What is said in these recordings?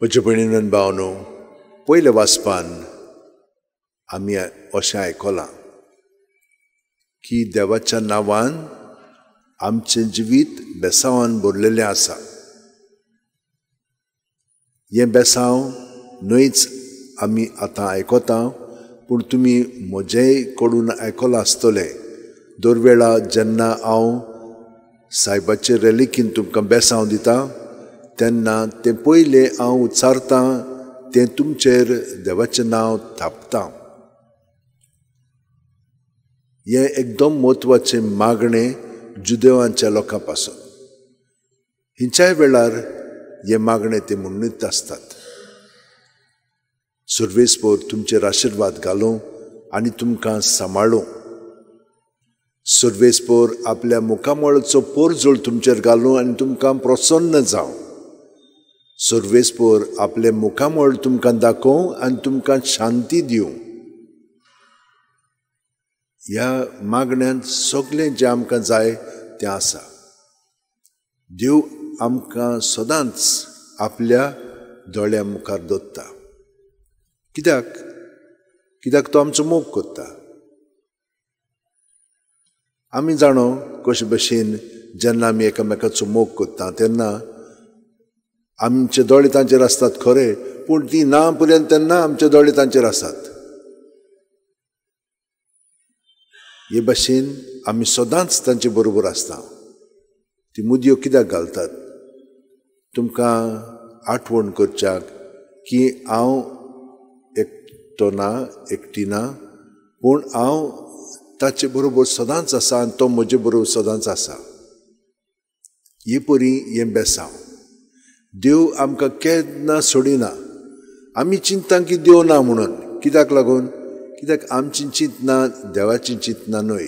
म्हज्या भयणीन आनी भावनो, पयले वाचपान आमी अशें आयकलां की देवाच्या नांवान आमचें जिवीत बेसांवान भरलेलें आसा. हें बेसांव न्हयच आमी आतां आयकता, पूण तुमी म्हजेय कडून आयकलां आसतलें. दर वेळा जेन्ना हांव सायबाचे रेलिकीन तुमकां बेसांव दिता तेन्ना तें पयलें हांव उच्चारतां तें तुमचेर देवाचें नांव थापतां. हें एकदम म्हत्वाचें मागणें जुदेवांच्या लोकां पासून. हिंच्याय वेळार हे मागणें ते म्हणूच आसतात. सर्वेस्पर तुमचेर आशिर्वाद घालूं आनी तुमकां सांबाळूं. सर्वेस्पर आपल्या मुखामळाचो पोरजोळ तुमचेर घालूं आनी तुमकां प्रसन्न जावं. सर्वेस्पर आपले मुखामळ तुमकां दाखोवं आनी तुमकां शांती दिवं. ह्या मागण्यांत सगळें जें आमकां जाय तें आसा. देव आमकां सदांच आपल्या दोळ्या मुखार दवरता. कित्याक तो आमचो मोग करता. आमी जाणो कशे भशेन जेन्ना आमी एकामेकाचो मोग करता तेन्ना आमचे दोळे तांचेर आसतात खरें, पूण ती ना पर्यंत तेन्ना आमचे दोळे तांचेर आसात. हे भाशेन आमी सदांच तांचे बरोबर आसता. ती मुदयो कित्याक घालतात? तुमकां आठवण करच्याक की हांव एकटो ना, एकटी ना, पूण हांव ताचे बरोबर सदांच आसा आनी तो म्हजे बरोबर सदांच आसा. हे परी हें बेसांव. देव आमकां केन्ना सोडिना. आमी चिंतता की देव ना म्हणून. कित्याक लागून? कित्याक आमची चिंतना देवाची चिंतना न्हय.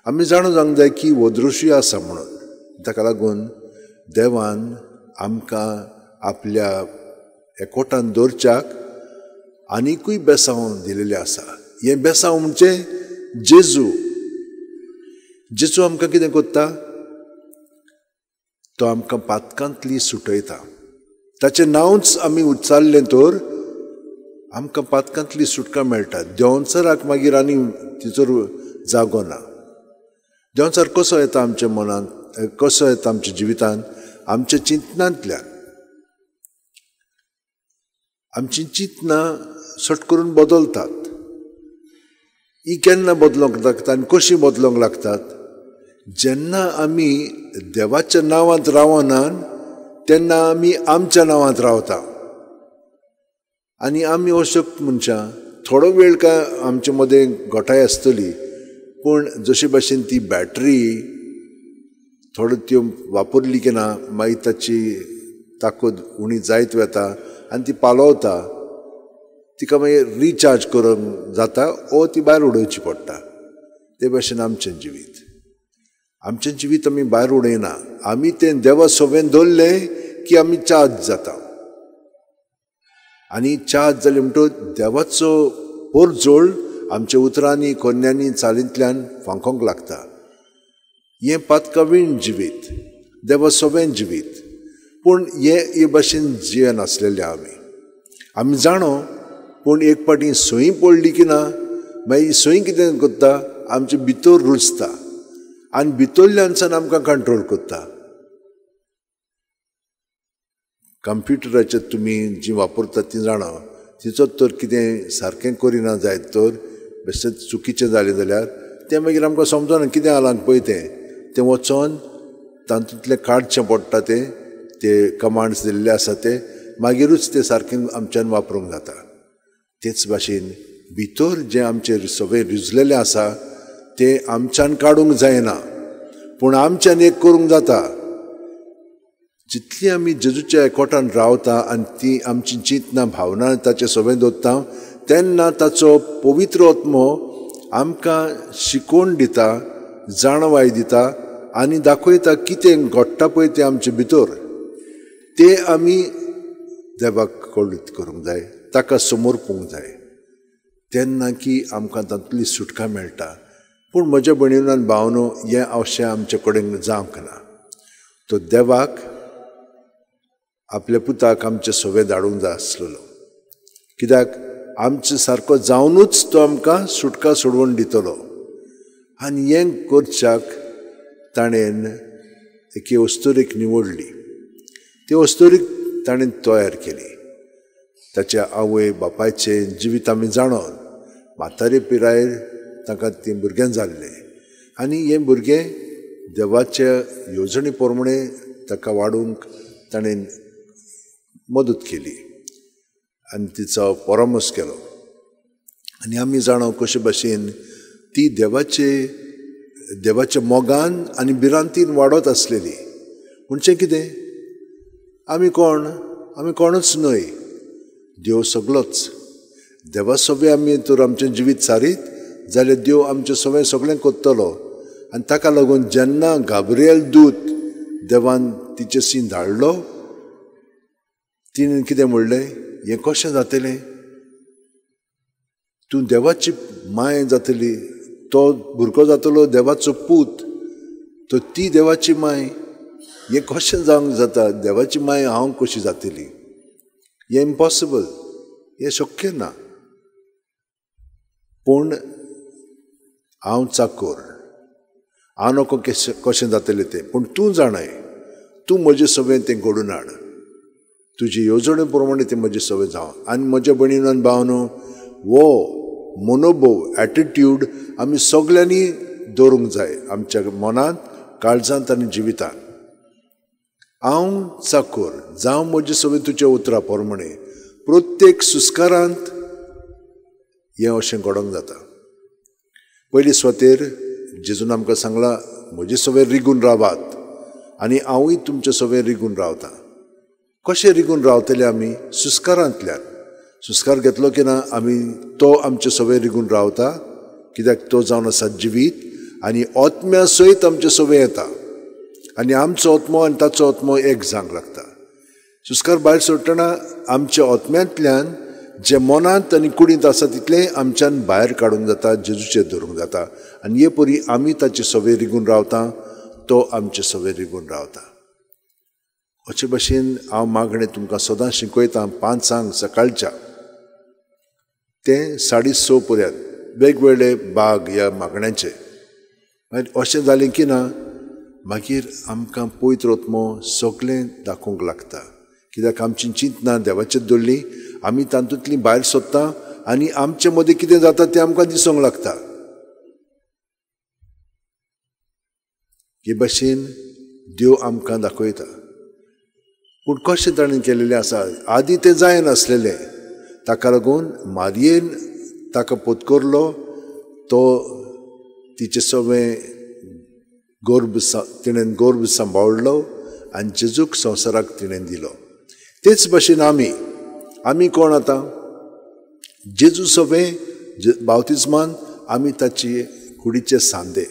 आमी जाणून जावंक जाय की हो दृश्य आसा म्हणून. ताका लागून देवान आमकां आपल्या एकोठान दवरच्याक आनिकूय बेसांव दिलेलें आसा. हें बेसांव म्हणजे जेजू. जेजू आमकां कितें करता? तो आमकां पातकांतली सुटयता. ताचें नांवच आमी उच्चारलें तर आमकां पातकांतली सुटका मेळटा. देंवचाराक मागीर आनी तिचोर जागो ना. देंवचार कसो येता आमच्या मनांत, कसो येता आमच्या जिवितांत? आमच्या चिंतनांतल्यान. आमची चिंतना सट करून बदलतात. ही केन्ना बदलोंक लागता आनी कशी बदलोंक लागतात? जेन्ना आमी देवाच्या नांवांत रावनान तेन्ना आमी आमच्या नांवांत रावता. आनी आमी अश्यो मनशां थोडो वेळ काय आमचे मदें घोटाय आसतली, पूण जशे भाशेन ती बॅटरी थोड्यो त्यो वापरली की ना मागीर ताची ताकद उणी जायत वता आनी ती पालवता. तिका मागीर रिचार्ज करूंक जाता ओ ती भायर उडोवची पडटा. ते भाशेन आमचें जिवीत. आमचें जिवीत आमी भायर उडयना. आमी तें देवा सोबेन दवरलें की आमी चार्ज जाता. आनी चार्ज जाले म्हणटच देवाचो पोरजोळ आमच्या उतरांनी कोन्यांनी चालींतल्यान फांकोंक लागता. हें पातकावीण जिवीत, देवा सोबेन जिवीत. पूण हे भाशेन जियेन आसलेले आमी जाणो, पूण एक पाटी सोयी पडली की ना मागीर सोयी कितें करता? आमचे भितर रुजता आनी भितरल्यानसान आमकां कंट्रोल करता. कंप्युटराचेर तुमी जी वापरतात ती जाणा, तिचो तर कितें सारकें करिना जायत तर बेश्टें चुकीचें जालें जाल्यार तें मागीर आमकां समजना कितें जालां पळय तें वचोन तातूंतलें काडचें पडटा. ते कमांड्स दिल्ले आसा ते मागीरूच तें सारकें आमच्यान वापरूंक जाता. तेच भाशेन भितर जें आमचेर सगळें रुजलेलें आसा तें आमच्यान काडूंक जायना, पूण आमच्यान एक करूंक जाता. जितली आमी जेजूच्या एकोठान रावता आनी ती आमची चिंतना भावना ताचे सोबेन दवरता तेन्ना ताचो पवित्र आत्मो आमकां शिकोवन दिता, जाणवाय दिता आनी दाखयता कितें घडटा पळय तें आमचे भितर. तें आमी देवाक कळीत करूंक जाय, ताका समोर पळोवंक जाय. तेन्ना की आमकां तातूंतली सुटका मेळटा. पूण म्हज्या भयणीनो आनी भावनो, हें अशें आमचे कडेन जावंक ना. तो देवाक आपल्या पुताक आमचे सोबे धाडूंक जाय आसलेलो, कित्याक आमचे सारको जावनूच तो आमकां सुटका सोडवून दितलो. आनी हें करच्याक ताणें एके वस्तुरीक निवडली. ती वस्तुरीक ताणें तयार केली. ताच्या आवय बापायचें जिवीत आमी जाणोन म्हातारे पिरायेर ताका तीं भुरगें जाल्लें. आनी हें भुरगें देवाच्या येवजणे प्रमाणे ताका वाडूंक ताणें मदत केली आनी तिचो परामर्श केलो. आनी आमी जाणो कशे भाशेन ती देवाच्या मोगान आनी भिरांतीन वाडत आसलेली. म्हणजे कितें, आमी कोणूच न्हय, देव सगळोच. देवा सोबे आमी तर आमचें जिवीत सारीत जाल्यार देव आमचें सगळें कोत्तलो. आनी ताका लागून जेन्ना गाब्रिएल दूत देवान तिचे सी धाडलो, तिणें कितें म्हणलें, हें कशें जातलें, तूं देवाची माय जातली, तो भुरगो जातलो देवाचो पूत, तो ती देवाची माय, हें कशें जावंक जाता, देवाची माय हांव कशी जातली, हें इम्पॉसिबल, हें शक्य ना. पूण हांव चाकोर, हांव नको कशें जातलें तें, पूण तूं जाणाय, तूं म्हजें सगळें तें घडोवन हाड, तुजी येवजणे प्रमाणे तें म्हजें सगळें जावं. आनी म्हज्या भयणीन आनी भावनो, वो मनोभव एटिट्यूड आमी सगळ्यांनी दवरूंक जाय आमच्या मनांत, काळजांत आनी जिवितांत. हांव चाकोर, जावं म्हजें सगळें तुज्या उतरां प्रमाणे प्रत्येक सुस्कारांत हें अशें घडोंक जाता. पयलीं स्वतेर जेजून आमकां सांगलां, म्हजे सगळें रिगून रावात आनी हांवूय तुमचे सगळें रिगून रावतां. कशें रिगून रावतले आमी? सुस्कारांतल्यान. सुस्कार घेतलो की ना आमी, तो आमचे सगळें रिगून रावता, कित्याक तो जावन आसा जिवीत, आनी आत्म्या सयत आमचे सगळें येता, आनी आमचो आत्मो आनी ताचो आत्मो एक जावंक लागता. सुस्कार भायर सोडटना आमच्या आत्म्यांतल्यान जे मनांत आनी कुडींत आसा तितलें आमच्यान भायर काडूंक जाता, जेजूचेर धरूंक जाता. आनी हे परी आमी ताचे सगळें रिगून रावता, तो आमचे सगळें रिगून रावता. अशे भाशेन हांव मागणें तुमकां सदां शिकयतां, 5 सकाळच्या ते 6:30 पर्यंत वेगवेगळे भाग ह्या मागण्यांचे. मागीर अशें जालें की ना, मागीर आमकां पवित्र आत्मो सगळें दाखोवंक लागता, कित्याक आमची चिंतना देवाचेर दवरली, आमी तातूंतली भायर सोदता आनी आमचे मदीं कितें जाता तें आमकां दिसूंक लागता. हे भाशेन देव आमकां दाखयता. पूण कशें ताणें केलेलें आसा, आदी तें जायनासलेलें, ताका लागून मारयेन ताका पोतकरलो, तो तिचे सगळें तिणें गर्भ सांबाळलो आनी जेजूक संवसाराक तिणें दिलो. तेच भाशेन आमी कोण आतां? जेजू सगळें बावतिस्मान आमी ताची कुडीचे सांदे,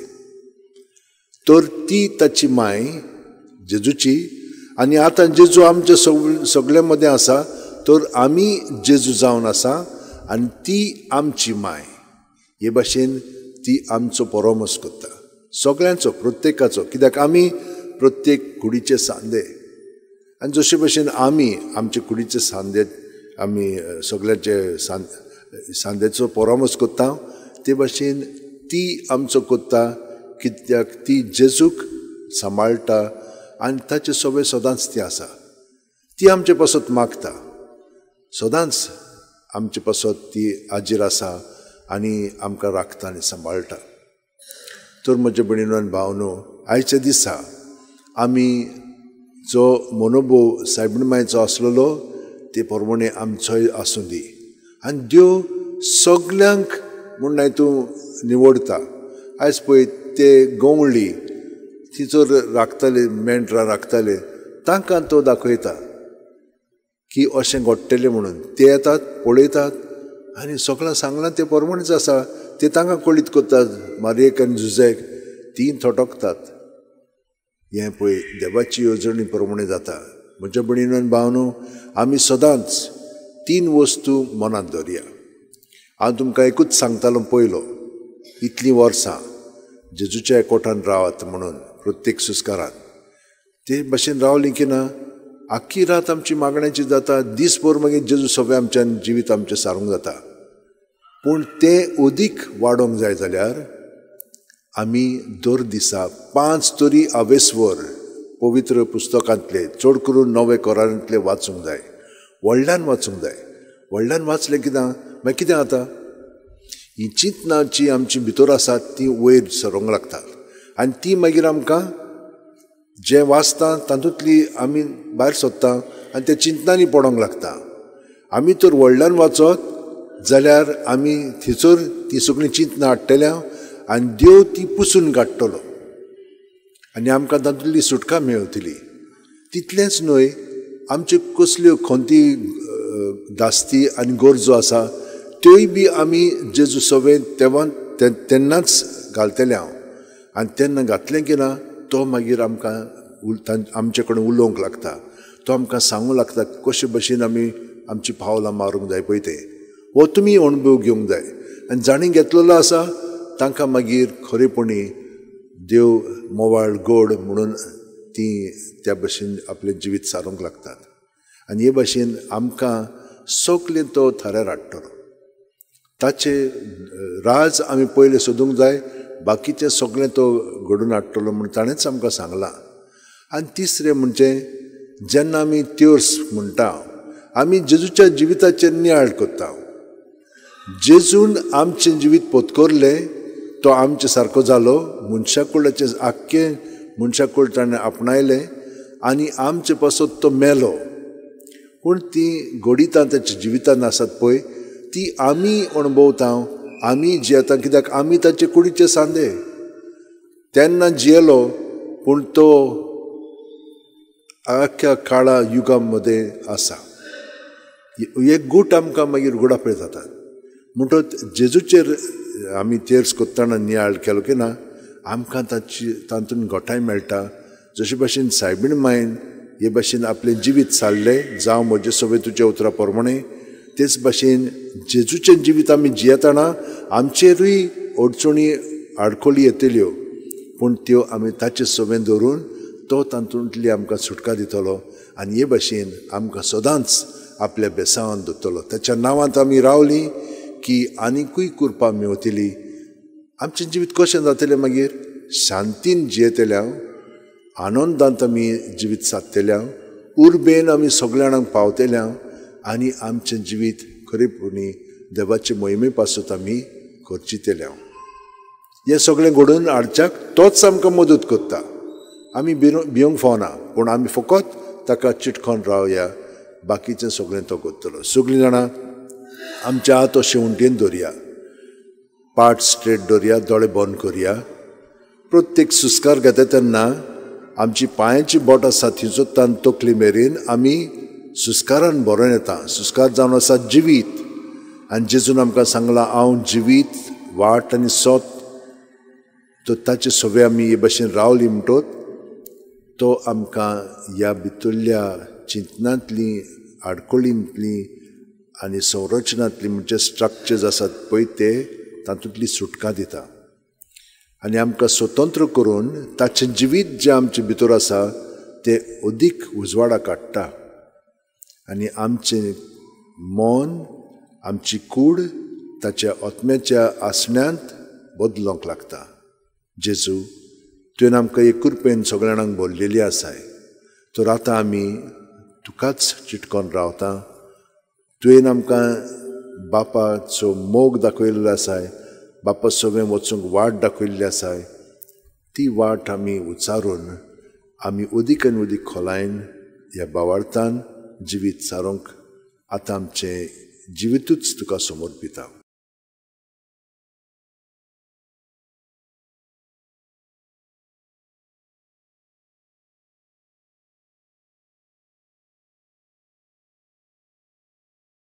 तर ती ताची माय जेजूची. आनी आतां जेजू आमच्या सगळ्या मदें आसा, तर आमी जेजू जावन आसा आनी ती आमची माय. हे भाशेन ती आमचो परामर्श करता, सगळ्यांचो, प्रत्येकाचो, कित्याक आमी प्रत्येक कुडीचे सांदे. आनी जशे भशेन आमी आमचे कुडीचे सांदे आमी सगळ्यांचे सांदेचो परामर्श करता, ते भाशेन ती आमचो करता, कित्याक ती जेजूक सांबाळटा आनी ताचे सगळें सदांच ती आसा. ती आमचे पासत मागता, सदांच आमचे पासत ती हाजीर आसा आनी आमकां राखता आनी सांबाळटा. तर म्हज्या भयणीनो आनी भावनो, आयच्या दिसा आमी जो मनोभव सायबीण मायेचो आसलेलो ते प्रमाणे आमचोय आसूं दी. आनी देव सगल्यांक म्हूण तूं निवडता. आयज पळय ते गवळी ती जर राखताले, मेंढरां राखताले, तांकां तो दाखयता की अशें घडटलें म्हणून. ते येतात, पळयतात आनी सगळां सांगलां ते प्रमाणेच आसा, ते तांकां कळीत करतात. मारयेक आनी झुजेक तीं थटकतात. हें पळय देवाची येवजणी प्रमाणे जाता. म्हज्या भयणीनो आनी भावनो, आमी सदांच 3 वस्तू मनांत दवरया. हांव तुमकां एकूच सांगतालो पयलो, इतलीं वर्सां जेजूच्या एकवटान रावात म्हणून प्रत्येक सुस्कारांत. ते भाशेन रावलीं की ना, आख्खी रात आमची मागण्याची जाता, दीसभर मागीर जेजू सगळें आमच्यान जिवीत आमचें सारूंक जाता. पूण तें अदीक वाडोंक जाय जाल्यार आमी दर दिसा 5 तरी आवेस्वर पवित्र पुस्तकांतले, चड करून नवे कोरांतले वाचूंक जाय. व्हडल्यान वाचूंक जाय. व्हडल्यान वाचलें कित्याक मागीर कितें जाता, ही चिंतनां जी आमची भितर आसात ती वयर सरोंक लागतात. आनी ती मागीर आमकां जें वाचता तातूंतली आमी भायर सोदता आनी त्या चिंतनांनी पडोंक लागता. आमी तर व्हडल्यान वाचत जाल्यार आमी थंयसर ती सगळीं चिंतनां हाडटल्या आनी देव ती पुसून काडटलो आनी आमकां तातूंतली सुटका मेळटली. तितलेंच न्हय, आमच्यो कसल्यो खंती दास्ती आनी गरजो आसा त्योय बी आमी जेजू सवें तेन्नाच घालतले हांव. आनी तेन्ना घातलें की ना, तो मागीर आमकां आमचे कडेन उलोवंक लागता. तो आमकां सांगूंक लागता कशे भशेन आमी आमची पावलां मारूंक जाय पळय तें. हो तुमी अणभव घेवंक जाय. आनी जाणी घेतलेलो आसा तांकां मागीर खरेपणी देव मोवाळ गोड म्हणून ती त्या भशेन आपलें जिवीत सारूंक लागतात. आनी हे भशेन आमकां सगळें तो थाऱ्यार हाडटलो. ताचे राज आमी पयलें सोदूंक जाय, बाकीचें सगळें तो घडोवन हाडटलो म्हूण ताणेंच आमकां सांगलां. आनी तिसरें म्हणजे जेन्ना आमी त्योर्स म्हणटा, आमी जेजूच्या जिविताचेर नियाळ करता. जेजून आमचें जिवीत पोतकोरलें, तो आमचे सारको जालो, मनशाकुळाचें आख्खें मनशाकुळ ताणें आपणायलें आनी आमचे पासत तो मेलो. पूण ती घोडितां ताच्या जिवितान आसात पळय, ती आमी अणभवता, आमी जियेता. कित्याक आमी ताचे कुडीचे सांदे. तेन्ना जियेलो पूण तो आख्ख्या काळा युगा मदें आसा. एक गूट आमकां मागीर गुडापळे जातात. म्हणटच जेजूचेर आमी तेर्स कोत्ताना नियाळ केलो की ना, आमकां तातूंत घोटाय मेळटा. जशे भशेन सायबीण मायन हे भशेन आपलें जिवीत सारलें, जावं म्हजे सवे तुज्या उतरा प्रमाणे, तेच भशेन जेजूचें जिवीत आमी जियेतना आमचेरूय अडचणी आडखळी येतल्यो, पूण त्यो आमी ताचे सवें धरून तो तातूंतली आमकां सुटका दितलो. आनी हे भशेन आमकां सदांच आपल्या बेसांवान दवरतलो. ताच्या नांवांत आमी रावलीं की आनिकूय कृपा मेवतली. आमचें जिवीत कशें जातलें मागीर? शांतीन जियेतल्या, आनंदांत आमी जिवीत सादतल्या, उर्बेन आमी सगळ्या जाणांक पावतल्या आनी आमचें जिवीत खरेपणी देवाचे मोहिमे पासून आमी करचितल्या. हें सगळें घडोवन हाडच्याक तोच आमकां मदत करता. आमी भिवंक फावना, पूण आमी फकत ताका चिटकोन रावया. बाकीचें सगळें तो करतलो. सगळीं जाणां आमचे हात तो शेवंटेन दवरया, पाट स्ट्रेट दवरया, दोळे बंद करया. प्रत्येक सुस्कार घेता तेन्ना आमची पांयाची बोट आसा थिंचोत्तान तकली मेरेन आमी सुस्कारान बरोवन येता. सुस्कार जावन आसा जिवीत. आनी जेजून आमकां सांगलां, हांव जिवीत, वाट आनी सोत. तो ताचे सवे आमी हे भशेन रावली म्हणटत तो आमकां ह्या भितरल्या चिंतनांतली, आडखळींतली आनी संरचनांतली म्हणजे स्ट्रक्चर्स आसात पळय ते तातूंतली सुटका दिता. आनी आमकां स्वतंत्र करून ताचें जिवीत जें आमचे भितर आसा तें अदीक उजवाडाक हाडटा. आनी आमचें मन, आमची कूड ताच्या आत्म्याच्या आसण्यांत बदलोंक लागता. जेजू तुवें आमकां एक कृपेन सगळ्या जाणांक भरलेली आसाय. तर आतां आमी तुकाच चिटकोन रावता. तुवें आमकां बापाचो मोग दाखयल्लो आसाय, बापा सवें वचूंक वाट दाखयल्ली आसाय. ती वाट आमी उचारून आमी अदीक आनी अदीक खोलायन ह्या भावार्थान जिवीत सारूंक आतां आमचें जिवीतूच तुका समर्पिता.